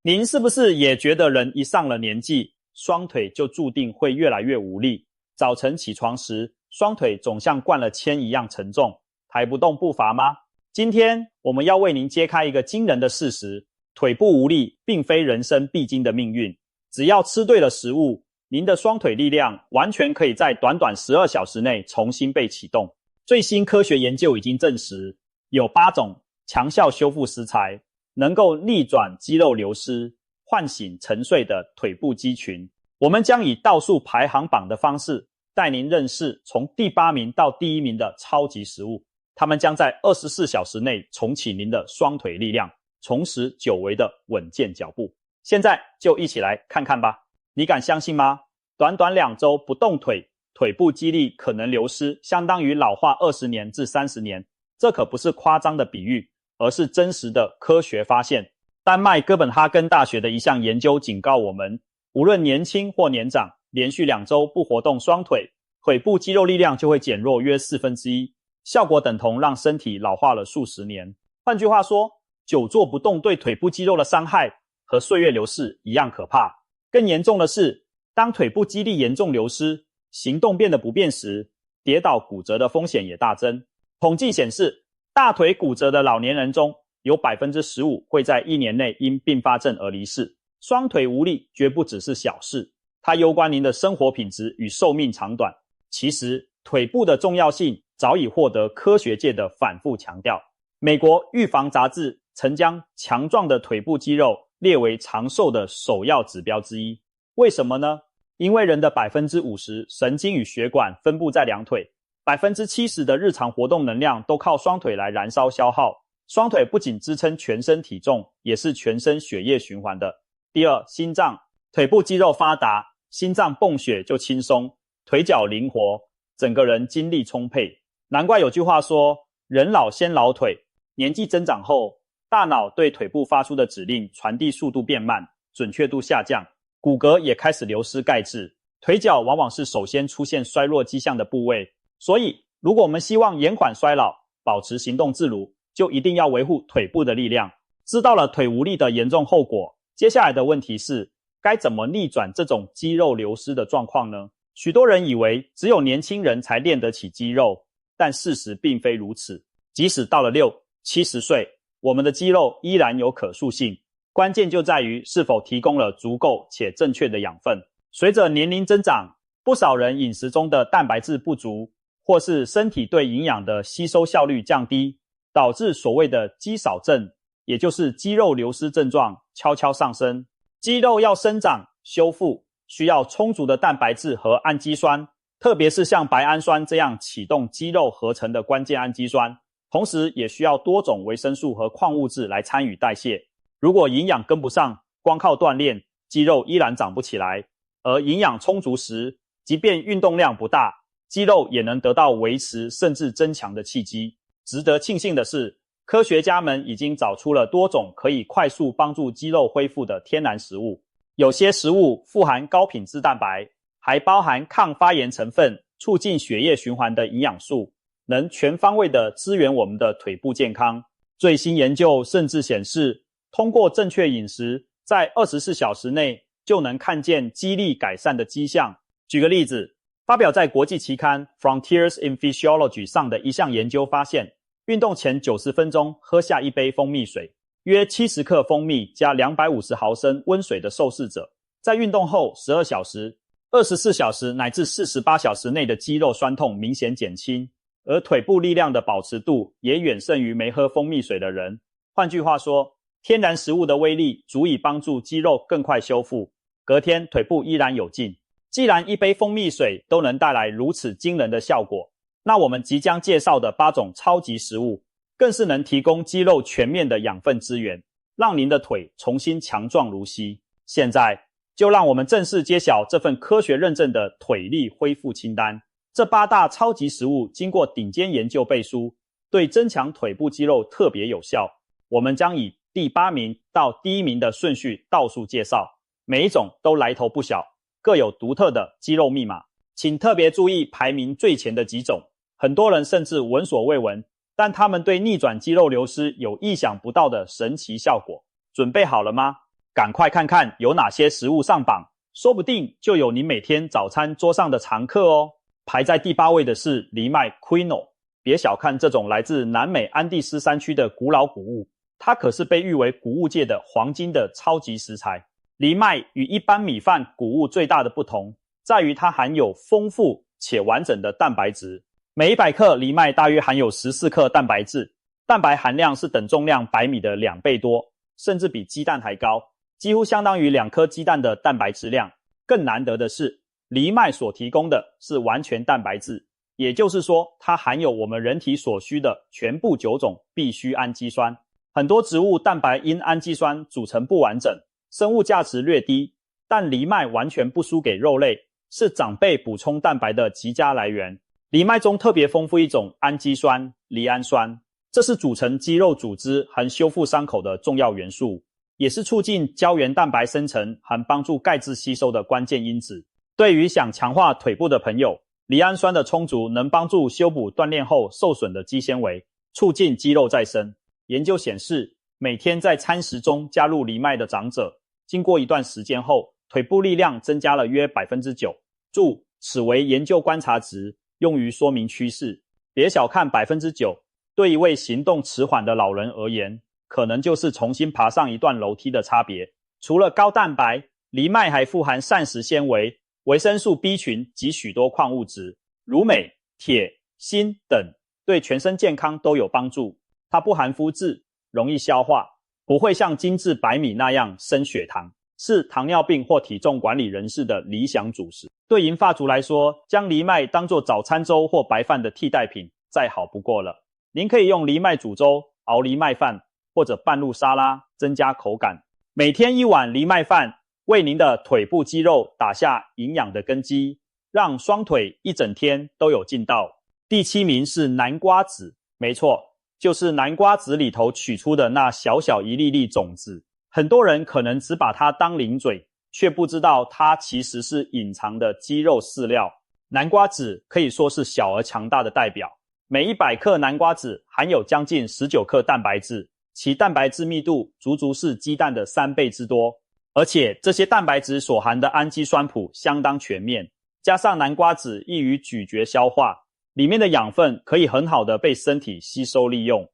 您是不是也觉得人一上了年纪，双腿就注定会越来越无力？早晨起床时，双腿总像灌了铅一样沉重，抬不动步伐吗？今天我们要为您揭开一个惊人的事实，腿部无力并非人生必经的命运，只要吃对了食物，您的双腿力量完全可以在短短12小时内重新被启动。最新科学研究已经证实，有8种强效修复食材能够逆转肌肉流失，唤醒沉睡的腿部肌群。我们将以倒数排行榜的方式带您认识从第8名到第1名的超级食物，它们将在24小时内重启您的双腿力量，重拾久违的稳健脚步。现在就一起来看看吧。你敢相信吗？短短2周不动腿，腿部肌力可能流失相当于老化20年至30年。这可不是夸张的比喻，而是真实的科学发现。丹麦哥本哈根大学的一项研究警告我们，无论年轻或年长，连续2周不活动双腿，腿部肌肉力量就会减弱约1/4，效果等同让身体老化了数十年。换句话说，久坐不动对腿部肌肉的伤害和岁月流逝一样可怕。更严重的是，当腿部肌力严重流失，行动变得不便时，跌倒骨折的风险也大增。统计显示，大腿骨折的老年人中，有 15% 会在1年内因并发症而离世。双腿无力绝不只是小事，它攸关您的生活品质与寿命长短。其实，腿部的重要性早已获得科学界的反复强调。美国预防杂志曾将强壮的腿部肌肉列为长寿的首要指标之一。为什么呢？因为人的 50% 神经与血管分布在2腿， 70% 的日常活动能量都靠双腿来燃烧消耗。双腿不仅支撑全身体重，也是全身血液循环的。第二，心脏，腿部肌肉发达，心脏泵血就轻松，腿脚灵活，整个人精力充沛。难怪有句话说，人老先老腿。年纪增长后，大脑对腿部发出的指令传递速度变慢，准确度下降，骨骼也开始流失钙质。腿脚往往是首先出现衰弱迹象的部位，所以如果我们希望延缓衰老，保持行动自如，就一定要维护腿部的力量。知道了腿无力的严重后果，接下来的问题是，该怎么逆转这种肌肉流失的状况呢？许多人以为只有年轻人才练得起肌肉，但事实并非如此。即使到了60、70岁，我们的肌肉依然有可塑性，关键就在于是否提供了足够且正确的养分。随着年龄增长，不少人饮食中的蛋白质不足，或是身体对营养的吸收效率降低，导致所谓的肌少症，也就是肌肉流失症状悄悄上升。肌肉要生长修复，需要充足的蛋白质和氨基酸，特别是像白氨酸这样启动肌肉合成的关键氨基酸，同时也需要多种维生素和矿物质来参与代谢。如果营养跟不上，光靠锻炼，肌肉依然长不起来。而营养充足时，即便运动量不大，肌肉也能得到维持甚至增强的契机。值得庆幸的是，科学家们已经找出了多种可以快速帮助肌肉恢复的天然食物。有些食物富含高品质蛋白，还包含抗发炎成分，促进血液循环的营养素，能全方位地支援我们的腿部健康。最新研究甚至显示，通过正确饮食，在24小时内就能看见肌力改善的迹象。举个例子，发表在国际期刊 Frontiers in Physiology 上的一项研究发现，运动前90分钟喝下1杯蜂蜜水，约70克蜂蜜加250毫升温水的受试者，在运动后12小时、24小时乃至48小时内的肌肉酸痛明显减轻，而腿部力量的保持度也远胜于没喝蜂蜜水的人。换句话说，天然食物的威力足以帮助肌肉更快修复，隔天腿部依然有劲。既然1杯蜂蜜水都能带来如此惊人的效果，那我们即将介绍的8种超级食物，更是能提供肌肉全面的养分资源，让您的腿重新强壮如昔。现在就让我们正式揭晓这份科学认证的腿力恢复清单。这8大超级食物经过顶尖研究背书，对增强腿部肌肉特别有效。我们将以第8名到第1名的顺序倒数介绍，每一种都来头不小，各有独特的肌肉密码。请特别注意排名最前的几种，很多人甚至闻所未闻，但他们对逆转肌肉流失有意想不到的神奇效果。准备好了吗？赶快看看有哪些食物上榜，说不定就有你每天早餐桌上的常客哦。排在第8位的是藜麦 Quinoa， 别小看这种来自南美安第斯山区的古老谷物，它可是被誉为谷物界的黄金的超级食材。藜麦与一般米饭谷物最大的不同，在于它含有丰富且完整的蛋白质。每100克藜麦大约含有14克蛋白质，蛋白含量是等重量白米的2倍多，甚至比鸡蛋还高，几乎相当于2颗鸡蛋的蛋白质量。更难得的是，藜麦所提供的是完全蛋白质，也就是说，它含有我们人体所需的全部9种必需氨基酸。很多植物蛋白因氨基酸组成不完整，生物价值略低，但藜麦完全不输给肉类，是长辈补充蛋白的极佳来源。藜麦中特别丰富一种氨基酸赖氨酸，这是组成肌肉组织和修复伤口的重要元素，也是促进胶原蛋白生成和帮助钙质吸收的关键因子。对于想强化腿部的朋友，赖氨酸的充足能帮助修补锻炼后受损的肌纤维，促进肌肉再生。研究显示，每天在餐食中加入藜麦的长者，经过一段时间后，腿部力量增加了约 9%。 注：此为研究观察值，用于说明趋势。别小看 9%， 对一位行动迟缓的老人而言，可能就是重新爬上一段楼梯的差别。除了高蛋白，藜麦还富含膳食纤维、维生素 B 群及许多矿物质，如镁、铁、锌等，对全身健康都有帮助。它不含麸质，容易消化，不会像精致白米那样升血糖，是糖尿病或体重管理人士的理想主食。对银发族来说，将藜麦当作早餐粥或白饭的替代品，再好不过了。您可以用藜麦煮粥、熬藜麦饭，或者拌入沙拉，增加口感。每天1碗藜麦饭，为您的腿部肌肉打下营养的根基，让双腿一整天都有劲道。第7名是南瓜籽，没错，就是南瓜籽里头取出的那小小一粒粒种子。很多人可能只把它当零嘴，却不知道它其实是隐藏的肌肉饲料。南瓜籽可以说是小而强大的代表，每100克南瓜籽含有将近19克蛋白质，其蛋白质密度足足是鸡蛋的3倍之多。而且这些蛋白质所含的氨基酸谱相当全面，加上南瓜籽易于咀嚼消化，里面的养分可以很好的被身体吸收利用。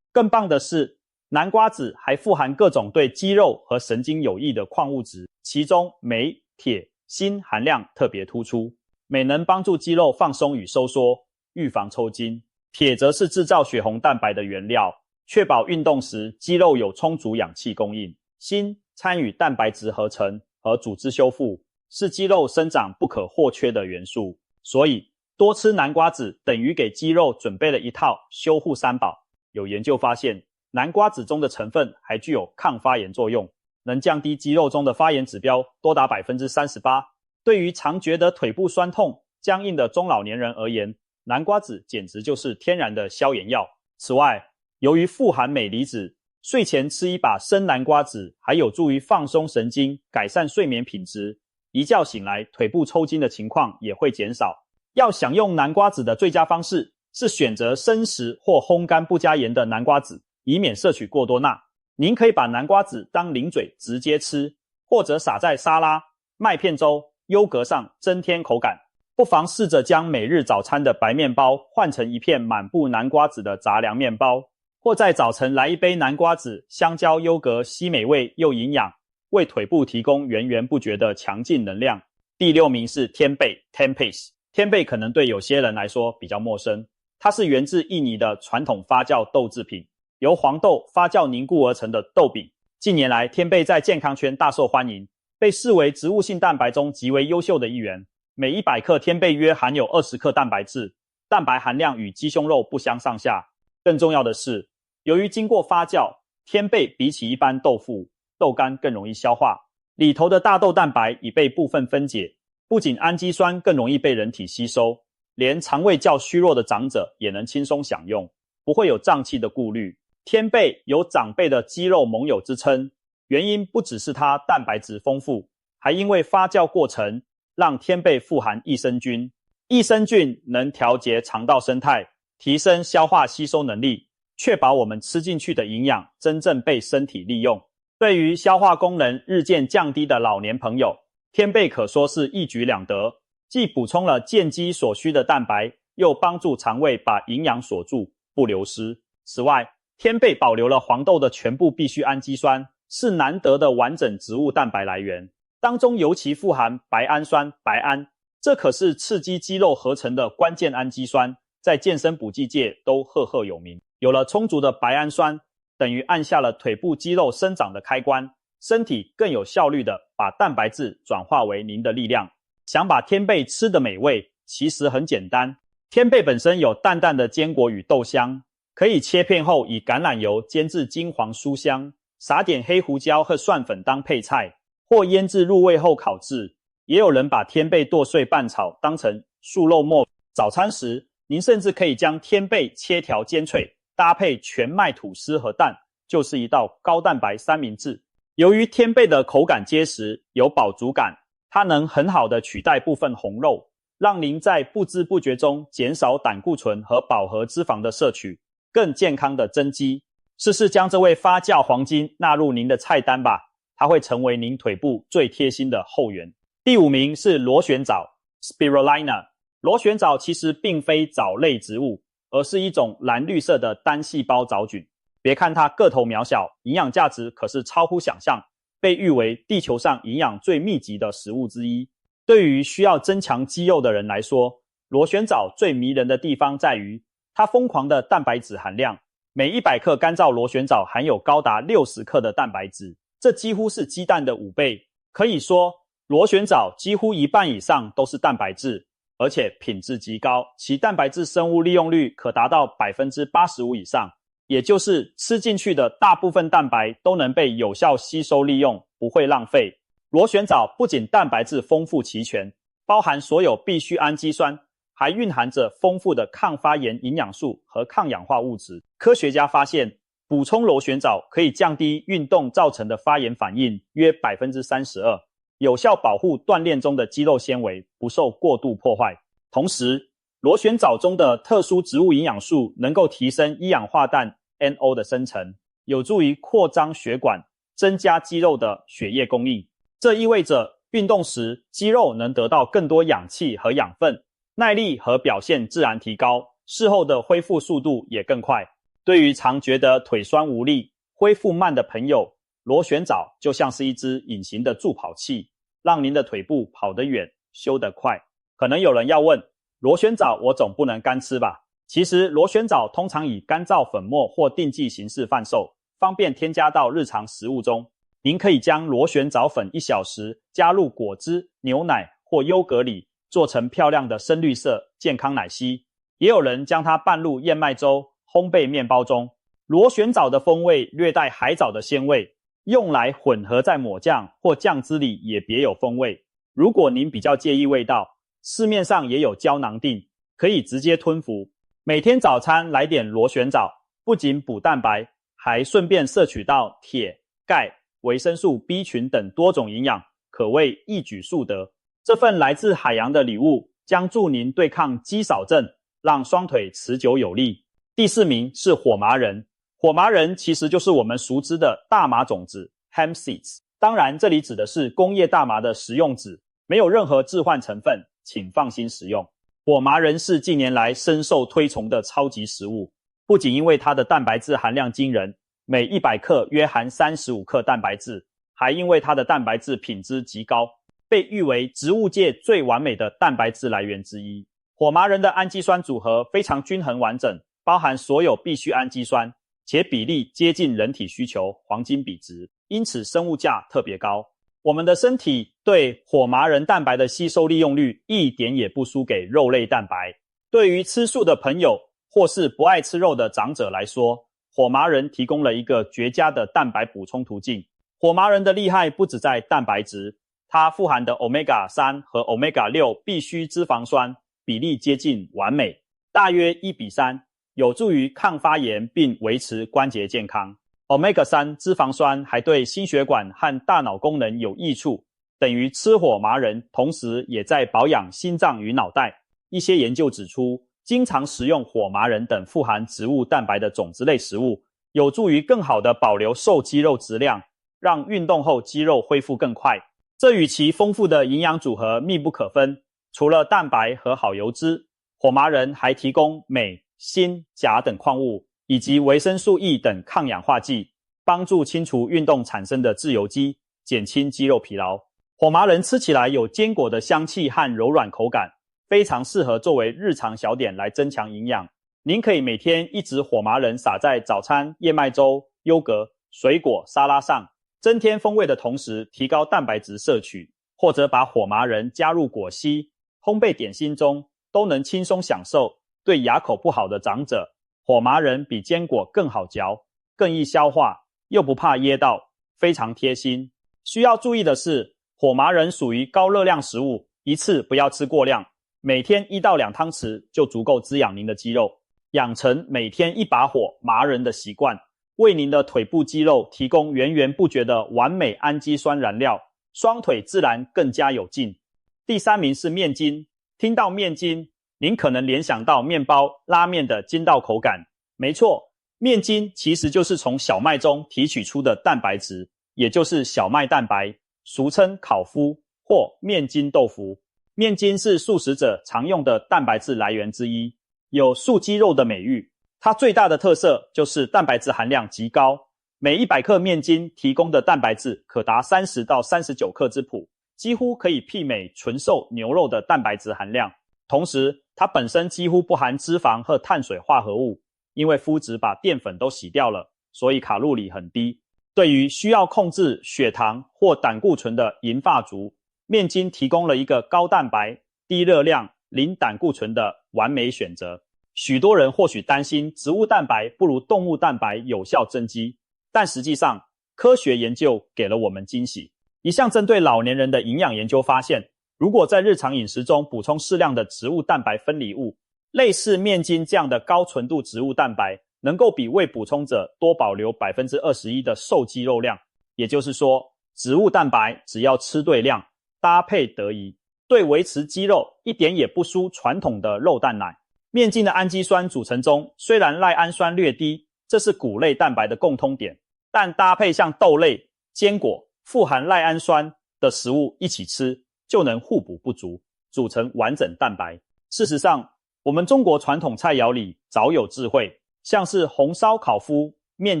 更棒的是，南瓜籽还富含各种对肌肉和神经有益的矿物质，其中镁、铁、锌含量特别突出。镁能帮助肌肉放松与收缩，预防抽筋；铁则是制造血红蛋白的原料，确保运动时肌肉有充足氧气供应。锌参与蛋白质合成和组织修复，是肌肉生长不可或缺的元素。所以，多吃南瓜籽等于给肌肉准备了一套修护三宝。有研究发现，南瓜籽中的成分还具有抗发炎作用，能降低肌肉中的发炎指标多达 38%。 对于常觉得腿部酸痛、僵硬的中老年人而言，南瓜籽简直就是天然的消炎药。此外，由于富含镁离子，睡前吃一把生南瓜籽还有助于放松神经，改善睡眠品质。一觉醒来，腿部抽筋的情况也会减少。要享用南瓜籽的最佳方式是选择生食或烘干不加盐的南瓜籽，以免摄取过多钠。您可以把南瓜籽当零嘴直接吃，或者撒在沙拉、麦片粥、优格上增添口感。不妨试着将每日早餐的白面包换成一片满布南瓜籽的杂粮面包，或在早晨来一杯南瓜籽、香蕉优格，吸美味又营养，为腿部提供源源不绝的强劲能量。第6名是天贝 Tempeh。 天贝可能对有些人来说比较陌生，它是源自印尼的传统发酵豆制品，由黄豆发酵凝固而成的豆饼。近年来，天贝在健康圈大受欢迎，被视为植物性蛋白中极为优秀的一员。每100克天贝约含有20克蛋白质，蛋白含量与鸡胸肉不相上下。更重要的是，由于经过发酵，天贝比起一般豆腐、豆干更容易消化，里头的大豆蛋白已被部分分解，不仅氨基酸更容易被人体吸收，连肠胃较虚弱的长者也能轻松享用，不会有胀气的顾虑。天贝有长辈的肌肉盟友之称，原因不只是它蛋白质丰富，还因为发酵过程让天贝富含益生菌。益生菌能调节肠道生态，提升消化吸收能力，确保我们吃进去的营养真正被身体利用。对于消化功能日渐降低的老年朋友，天贝可说是一举两得，既补充了健肌所需的蛋白，又帮助肠胃把营养锁住，不流失。此外，天贝保留了黄豆的全部必需氨基酸，是难得的完整植物蛋白来源，当中尤其富含白氨酸白氨，这可是刺激肌肉合成的关键氨基酸，在健身补剂界都赫赫有名。有了充足的白氨酸，等于按下了腿部肌肉生长的开关，身体更有效率的把蛋白质转化为您的力量。想把天贝吃得美味，其实很简单。天贝本身有淡淡的坚果与豆香，可以切片后以橄榄油煎至金黄酥香，撒点黑胡椒和蒜粉当配菜，或腌制入味后烤制。也有人把天贝剁碎拌炒，当成素肉末。早餐时，您甚至可以将天贝切条煎脆，搭配全麦吐司和蛋，就是一道高蛋白三明治。由于天贝的口感结实，有饱足感，它能很好的取代部分红肉，让您在不知不觉中减少胆固醇和饱和脂肪的摄取，更健康的增肌。试试将这位发酵黄金纳入您的菜单吧，它会成为您腿部最贴心的后援。第5名是螺旋藻 Spirulina。 螺旋藻其实并非藻类植物，而是一种蓝绿色的单细胞藻菌。别看它个头渺小，营养价值可是超乎想象，被誉为地球上营养最密集的食物之一。对于需要增强肌肉的人来说，螺旋藻最迷人的地方在于它疯狂的蛋白质含量，每100克干燥螺旋藻含有高达60克的蛋白质，这几乎是鸡蛋的5倍。可以说，螺旋藻几乎1半以上都是蛋白质，而且品质极高，其蛋白质生物利用率可达到 85% 以上，也就是吃进去的大部分蛋白都能被有效吸收利用，不会浪费。螺旋藻不仅蛋白质丰富齐全，包含所有必需氨基酸，还蕴含着丰富的抗发炎营养素和抗氧化物质。科学家发现，补充螺旋藻可以降低运动造成的发炎反应约 32%， 有效保护锻炼中的肌肉纤维不受过度破坏。同时，螺旋藻中的特殊植物营养素能够提升一氧化氮 NO 的生成，有助于扩张血管，增加肌肉的血液供应。这意味着运动时肌肉能得到更多氧气和养分，耐力和表现自然提高，事后的恢复速度也更快。对于常觉得腿酸无力、恢复慢的朋友，螺旋藻就像是一支隐形的助跑器，让您的腿部跑得远，修得快。可能有人要问，螺旋藻我总不能干吃吧？其实螺旋藻通常以干燥粉末或定剂形式贩售，方便添加到日常食物中。您可以将螺旋藻粉1小时加入果汁、牛奶或优格里，做成漂亮的深绿色健康奶昔。也有人将它拌入燕麦粥、烘焙面包中。螺旋藻的风味略带海藻的鲜味，用来混合在抹酱或酱汁里也别有风味。如果您比较介意味道，市面上也有胶囊锭，可以直接吞服。每天早餐来点螺旋藻，不仅补蛋白，还顺便摄取到铁、钙、维生素 B 群等多种营养，可谓一举数得。这份来自海洋的礼物将助您对抗肌少症，让双腿持久有力。第4名是火麻仁。火麻仁其实就是我们熟知的大麻种子 hemp seeds， 当然这里指的是工业大麻的食用籽，没有任何致幻成分，请放心食用。火麻仁是近年来深受推崇的超级食物，不仅因为它的蛋白质含量惊人，每100克约含35克蛋白质，还因为它的蛋白质品质极高，被誉为植物界最完美的蛋白质来源之一。火麻仁的氨基酸组合非常均衡完整，包含所有必需氨基酸，且比例接近人体需求黄金比值，因此生物价特别高。我们的身体对火麻仁蛋白的吸收利用率一点也不输给肉类蛋白。对于吃素的朋友或是不爱吃肉的长者来说，火麻仁提供了一个绝佳的蛋白补充途径。火麻仁的厉害不只在蛋白质，它富含的 Omega-3 和 Omega-6 必需脂肪酸比例接近完美，大约1:3，有助于抗发炎并维持关节健康。Omega-3 脂肪酸还对心血管和大脑功能有益处，等于吃火麻仁，同时也在保养心脏与脑袋。一些研究指出，经常食用火麻仁等富含植物蛋白的种子类食物，有助于更好地保留瘦肌肉质量，让运动后肌肉恢复更快。这与其丰富的营养组合密不可分。除了蛋白和好油脂，火麻仁还提供镁、锌、钾等矿物，以及维生素 E 等抗氧化剂，帮助清除运动产生的自由基，减轻肌肉疲劳。火麻仁吃起来有坚果的香气和柔软口感，非常适合作为日常小点来增强营养。您可以每天一匙火麻仁撒在早餐、燕麦粥、优格、水果、沙拉上，增添风味的同时提高蛋白质摄取，或者把火麻仁加入果昔、烘焙点心中，都能轻松享受。对牙口不好的长者，火麻仁比坚果更好嚼，更易消化，又不怕噎到，非常贴心。需要注意的是，火麻仁属于高热量食物，一次不要吃过量，每天1到2汤匙就足够滋养您的肌肉。养成每天1把火麻仁的习惯，为您的腿部肌肉提供源源不绝的完美氨基酸燃料，双腿自然更加有劲。第3名是面筋。听到面筋，您可能联想到面包、拉面的筋道口感。没错，面筋其实就是从小麦中提取出的蛋白质，也就是小麦蛋白，俗称烤麸或面筋豆腐。面筋是素食者常用的蛋白质来源之一，有素鸡肉的美誉。它最大的特色就是蛋白质含量极高，每100克面筋提供的蛋白质可达30到39克之谱，几乎可以媲美纯瘦牛肉的蛋白质含量。同时，它本身几乎不含脂肪和碳水化合物，因为麸质把淀粉都洗掉了，所以卡路里很低。对于需要控制血糖或胆固醇的银发族，面筋提供了一个高蛋白、低热量、零胆固醇的完美选择。许多人或许担心植物蛋白不如动物蛋白有效增肌，但实际上，科学研究给了我们惊喜。一项针对老年人的营养研究发现，如果在日常饮食中补充适量的植物蛋白分离物，类似面筋这样的高纯度植物蛋白，能够比未补充者多保留 21% 的瘦肌肉量。也就是说，植物蛋白只要吃对量，搭配得宜，对维持肌肉一点也不输传统的肉蛋奶。面筋的氨基酸组成中，虽然赖氨酸略低，这是谷类蛋白的共通点，但搭配像豆类、坚果、富含赖氨酸的食物一起吃，就能互补不足，组成完整蛋白。事实上，我们中国传统菜肴里早有智慧，像是红烧烤麸、面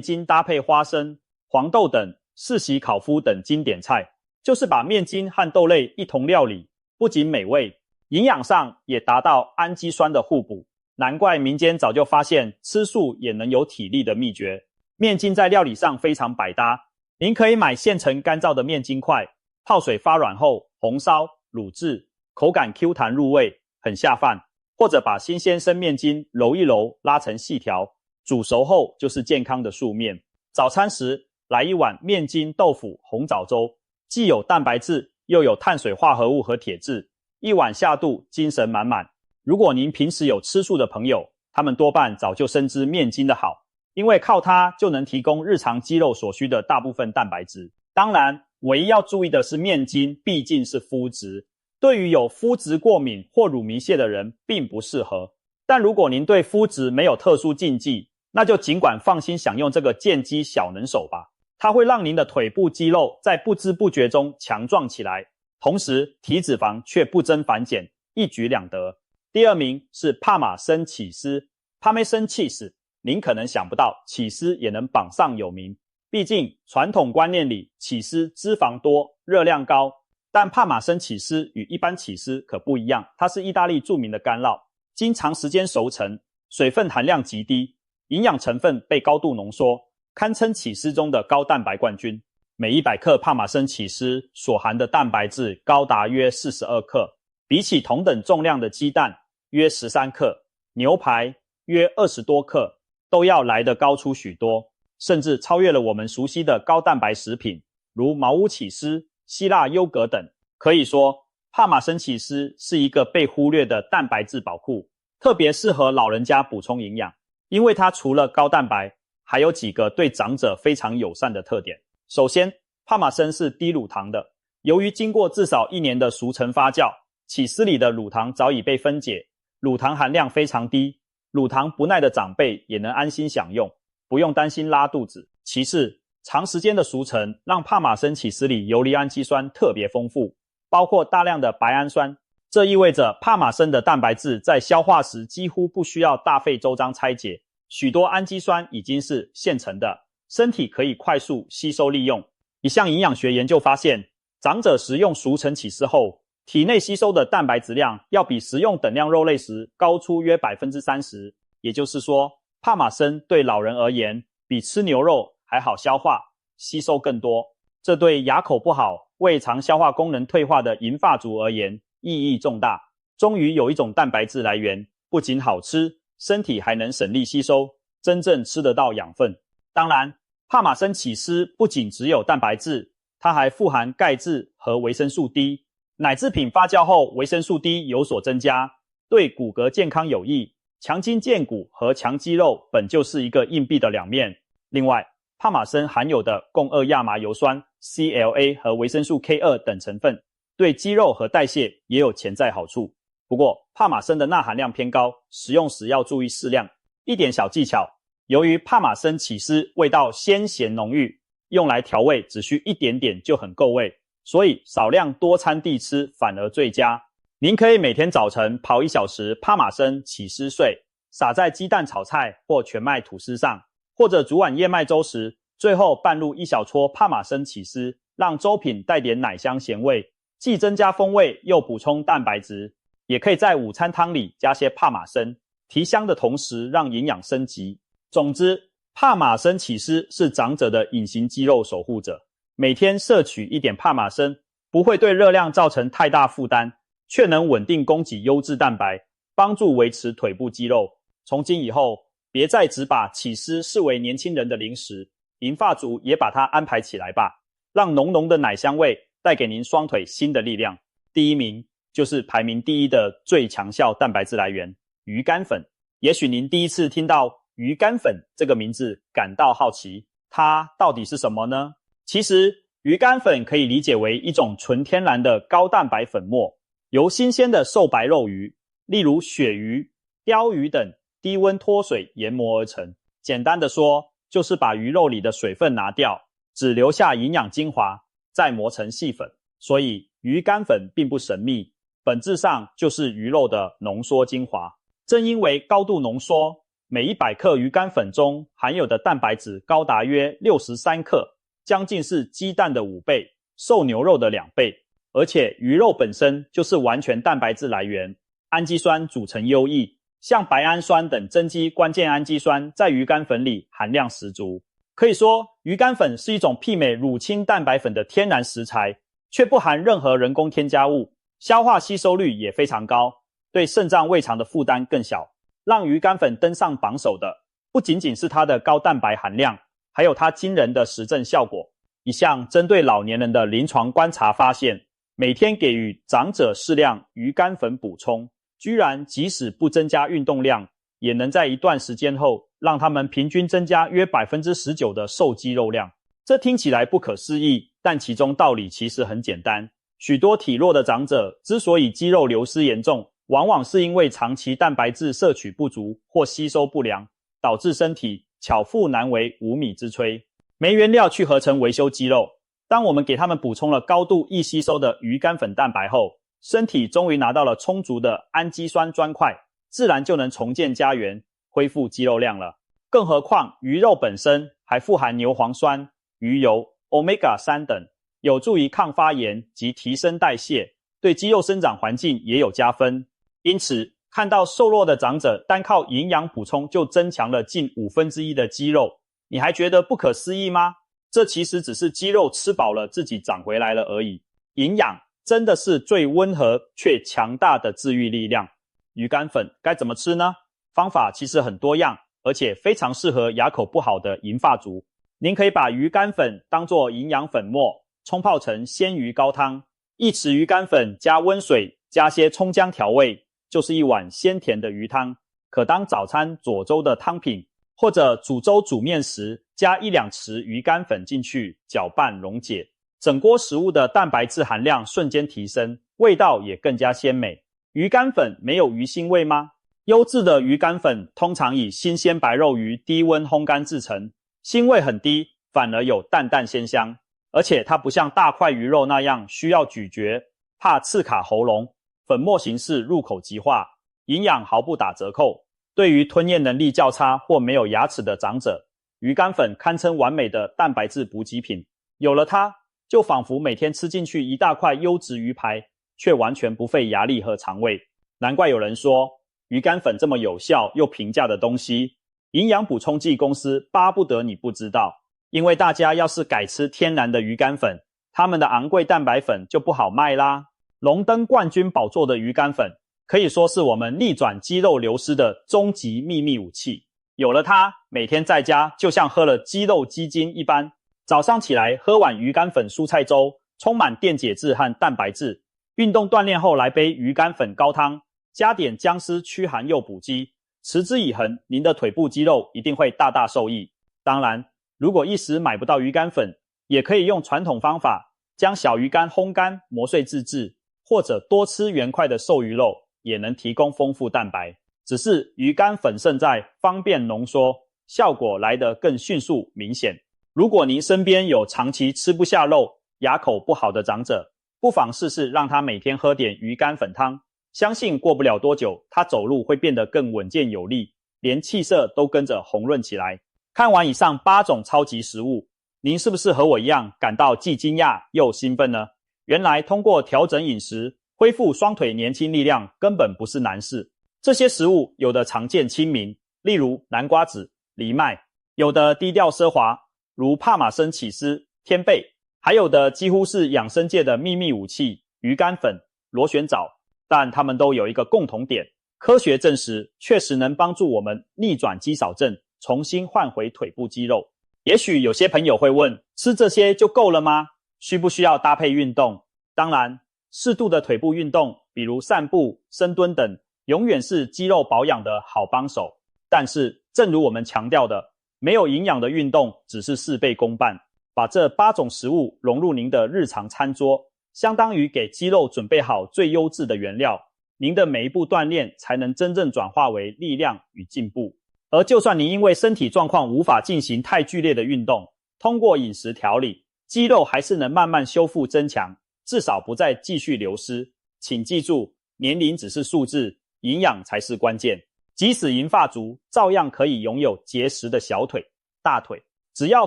筋搭配花生、黄豆等世袭烤麸等经典菜，就是把面筋和豆类一同料理，不仅美味，营养上也达到氨基酸的互补。难怪民间早就发现吃素也能有体力的秘诀。面筋在料理上非常百搭，您可以买现成干燥的面筋块，泡水发软后红烧、卤制，口感 Q 弹入味，很下饭。或者把新鲜生面筋揉一揉，拉成细条，煮熟后就是健康的素面。早餐时来一碗面筋豆腐红枣粥，既有蛋白质，又有碳水化合物和铁质，一碗下肚，精神满满。如果您平时有吃素的朋友，他们多半早就深知面筋的好，因为靠它就能提供日常肌肉所需的大部分蛋白质。当然，唯一要注意的是面筋毕竟是麸质，对于有麸质过敏或乳糜泻的人并不适合。但如果您对麸质没有特殊禁忌，那就尽管放心享用这个健肌小能手吧。它会让您的腿部肌肉在不知不觉中强壮起来，同时体脂肪却不增反减，一举两得。第2名是帕玛森起司 Parmesan Cheese。 您可能想不到起司也能榜上有名，毕竟传统观念里起司脂肪多，热量高，但帕玛森起司与一般起司可不一样，它是意大利著名的干酪，经长时间熟成，水分含量极低，营养成分被高度浓缩，堪称起司中的高蛋白冠军。每100克帕玛森起司所含的蛋白质高达约42克，比起同等重量的鸡蛋约13克，牛排约20多克，都要来得高出许多，甚至超越了我们熟悉的高蛋白食品，如茅屋起司、希腊优格等。可以说，帕玛森起司是一个被忽略的蛋白质宝库，特别适合老人家补充营养，因为它除了高蛋白，还有几个对长者非常友善的特点。首先，帕玛森是低乳糖的，由于经过至少1年的熟成发酵，起司里的乳糖早已被分解，乳糖含量非常低，乳糖不耐的长辈也能安心享用，不用担心拉肚子。其次，长时间的熟成让帕玛森起司里游离氨基酸特别丰富，包括大量的白氨酸，这意味着帕玛森的蛋白质在消化时几乎不需要大费周章拆解，许多氨基酸已经是现成的，身体可以快速吸收利用。一项营养学研究发现，长者食用熟成起司后，体内吸收的蛋白质量要比食用等量肉类时高出约 30%， 也就是说，帕玛森对老人而言比吃牛肉还好消化，吸收更多。这对牙口不好、胃肠消化功能退化的银发族而言意义重大。终于有一种蛋白质来源，不仅好吃，身体还能省力吸收，真正吃得到养分。当然，帕玛森起司不仅只有蛋白质，它还富含钙质和维生素 D。奶制品发酵后，维生素 D 有所增加，对骨骼健康有益。强筋健骨和强肌肉本就是一个硬币的两面。另外，帕玛森含有的共2亚麻油酸 CLA 和维生素 K2 等成分，对肌肉和代谢也有潜在好处。不过，帕玛森的钠含量偏高，食用时要注意适量。一点小技巧，由于帕玛森起司味道鲜咸浓郁，用来调味只需一点点就很够味，所以少量多餐地吃反而最佳。您可以每天早晨刨1小时帕玛森起司碎，撒在鸡蛋炒菜或全麦吐司上，或者煮碗燕麦粥时，最后拌入1小撮帕玛森起司，让粥品带点奶香咸味，既增加风味又补充蛋白质。也可以在午餐汤里加些帕玛森，提香的同时让营养升级。总之，帕玛森起司是长者的隐形肌肉守护者，每天摄取一点帕玛森，不会对热量造成太大负担，却能稳定供给优质蛋白，帮助维持腿部肌肉。从今以后，别再只把起司视为年轻人的零食，银发族也把它安排起来吧，让浓浓的奶香味带给您双腿新的力量。第一名就是排名第1的最强效蛋白质来源——鱼肝粉。也许您第一次听到鱼肝粉这个名字感到好奇，它到底是什么呢？其实，鱼肝粉可以理解为一种纯天然的高蛋白粉末，由新鲜的瘦白肉鱼，例如鳕鱼、鲷鱼等低温脱水研磨而成。简单的说，就是把鱼肉里的水分拿掉，只留下营养精华，再磨成细粉。所以鱼肝粉并不神秘，本质上就是鱼肉的浓缩精华。正因为高度浓缩，每100克鱼肝粉中含有的蛋白质高达约63克，将近是鸡蛋的5倍，瘦牛肉的2倍。而且鱼肉本身就是完全蛋白质来源，氨基酸组成优异，像白氨酸等增肌关键氨基酸在鱼肝粉里含量十足。可以说，鱼肝粉是一种媲美乳清蛋白粉的天然食材，却不含任何人工添加物，消化吸收率也非常高，对肾脏胃肠的负担更小。让鱼肝粉登上榜首的，不仅仅是它的高蛋白含量，还有它惊人的实证效果。一项针对老年人的临床观察发现，每天给予长者适量鱼肝粉补充，居然即使不增加运动量，也能在一段时间后让他们平均增加约 19% 的瘦肌肉量。这听起来不可思议，但其中道理其实很简单。许多体弱的长者之所以肌肉流失严重，往往是因为长期蛋白质摄取不足或吸收不良，导致身体巧妇难为无米之炊，没原料去合成维修肌肉。当我们给他们补充了高度易吸收的鱼肝粉蛋白后，身体终于拿到了充足的氨基酸砖块，自然就能重建家园，恢复肌肉量了。更何况鱼肉本身还富含牛磺酸、鱼油、Omega-3 等，有助于抗发炎及提升代谢，对肌肉生长环境也有加分。因此，看到瘦弱的长者单靠营养补充就增强了近1/5的肌肉，你还觉得不可思议吗？这其实只是肌肉吃饱了自己长回来了而已。营养真的是最温和却强大的治愈力量。鱼肝粉该怎么吃呢？方法其实很多样，而且非常适合牙口不好的银发族。您可以把鱼肝粉当作营养粉末，冲泡成鲜鱼高汤，1匙鱼肝粉加温水，加些葱姜调味，就是一碗鲜甜的鱼汤，可当早餐佐粥的汤品，或者煮粥煮面时加1-2匙鱼肝粉进去，搅拌溶解，整锅食物的蛋白质含量瞬间提升，味道也更加鲜美。鱼肝粉没有鱼腥味吗？优质的鱼肝粉通常以新鲜白肉鱼低温烘干制成，腥味很低，反而有淡淡鲜香，而且它不像大块鱼肉那样需要咀嚼，怕刺卡喉咙，粉末形式入口即化，营养毫不打折扣。对于吞咽能力较差或没有牙齿的长者，鱼干粉堪称完美的蛋白质补给品。有了它，就仿佛每天吃进去一大块优质鱼排，却完全不费牙力和肠胃。难怪有人说，鱼干粉这么有效又平价的东西，营养补充剂公司巴不得你不知道。因为大家要是改吃天然的鱼干粉，他们的昂贵蛋白粉就不好卖啦。荣登冠军宝座的鱼干粉，可以说是我们逆转肌肉流失的终极秘密武器。有了它，每天在家就像喝了肌肉鸡精一般。早上起来喝碗鱼干粉蔬菜粥，充满电解质和蛋白质。运动锻炼后来杯鱼干粉高汤，加点姜丝驱寒又补肌，持之以恒，您的腿部肌肉一定会大大受益。当然，如果一时买不到鱼干粉，也可以用传统方法，将小鱼干烘干磨碎自制，或者多吃原块的瘦鱼肉，也能提供丰富蛋白。只是鱼干粉胜在方便浓缩，效果来得更迅速明显。如果您身边有长期吃不下肉、牙口不好的长者，不妨试试让他每天喝点鱼干粉汤，相信过不了多久，他走路会变得更稳健有力，连气色都跟着红润起来。看完以上8种超级食物，您是不是和我一样感到既惊讶又兴奋呢？原来通过调整饮食，恢复双腿年轻力量根本不是难事。这些食物有的常见亲民，例如南瓜子、藜麦；有的低调奢华，如帕玛森起司、天贝；还有的几乎是养生界的秘密武器，鱼干粉、螺旋藻。但它们都有一个共同点，科学证实确实能帮助我们逆转肌少症，重新换回腿部肌肉。也许有些朋友会问，吃这些就够了吗？需不需要搭配运动？当然，适度的腿部运动，比如散步、深蹲等，永远是肌肉保养的好帮手。但是，正如我们强调的，没有营养的运动只是事倍功半。把这8种食物融入您的日常餐桌，相当于给肌肉准备好最优质的原料，您的每一步锻炼才能真正转化为力量与进步。而就算您因为身体状况无法进行太剧烈的运动，通过饮食调理，肌肉还是能慢慢修复增强，至少不再继续流失。请记住，年龄只是数字，营养才是关键。即使银发族，照样可以拥有结实的小腿、大腿。只要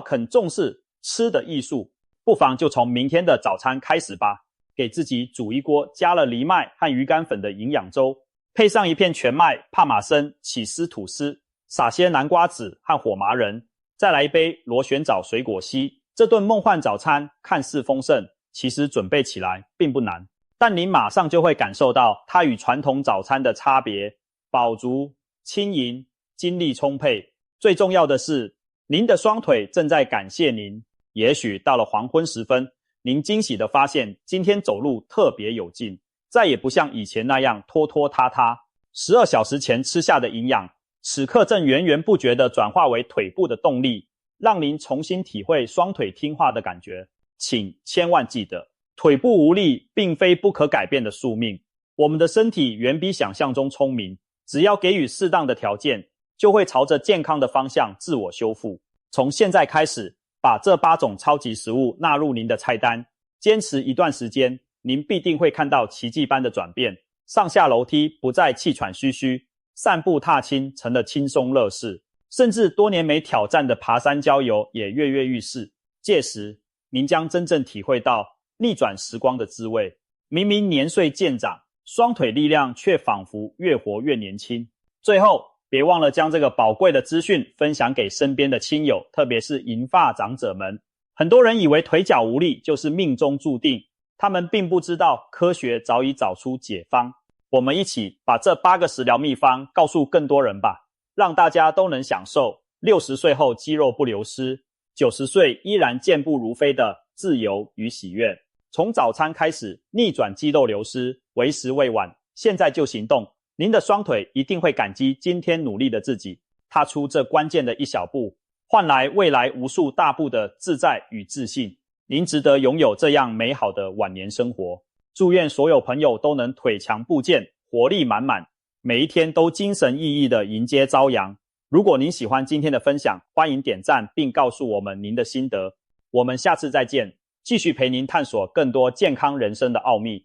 肯重视吃的艺术，不妨就从明天的早餐开始吧。给自己煮一锅加了藜麦和鱼干粉的营养粥，配上一片全麦、帕玛森、起司吐司，撒些南瓜籽和火麻仁，再来一杯螺旋藻水果昔。这顿梦幻早餐看似丰盛，其实准备起来并不难，但您马上就会感受到它与传统早餐的差别：饱足、轻盈、精力充沛。最重要的是，您的双腿正在感谢您。也许到了黄昏时分，您惊喜地发现今天走路特别有劲，再也不像以前那样拖拖沓沓。12小时前吃下的营养，此刻正源源不绝地转化为腿部的动力，让您重新体会双腿听话的感觉。请千万记得，腿部无力并非不可改变的宿命。我们的身体远比想象中聪明，只要给予适当的条件，就会朝着健康的方向自我修复。从现在开始，把这8种超级食物纳入您的菜单，坚持一段时间，您必定会看到奇迹般的转变。上下楼梯不再气喘吁吁，散步踏青成了轻松乐事，甚至多年没挑战的爬山郊游也跃跃欲试。届时，您将真正体会到逆转时光的滋味。明明年岁渐长，双腿力量却仿佛越活越年轻。最后，别忘了将这个宝贵的资讯分享给身边的亲友，特别是银发长者们。很多人以为腿脚无力就是命中注定，他们并不知道科学早已找出解方。我们一起把这8个食疗秘方告诉更多人吧，让大家都能享受60岁后肌肉不流失，90岁依然健步如飞的自由与喜悦。从早餐开始逆转肌肉流失，为时未晚，现在就行动。您的双腿一定会感激今天努力的自己，踏出这关键的一小步，换来未来无数大步的自在与自信。您值得拥有这样美好的晚年生活。祝愿所有朋友都能腿强步健，活力满满，每一天都精神奕奕地迎接朝阳。如果您喜欢今天的分享，欢迎点赞并告诉我们您的心得。我们下次再见，继续陪您探索更多健康人生的奥秘。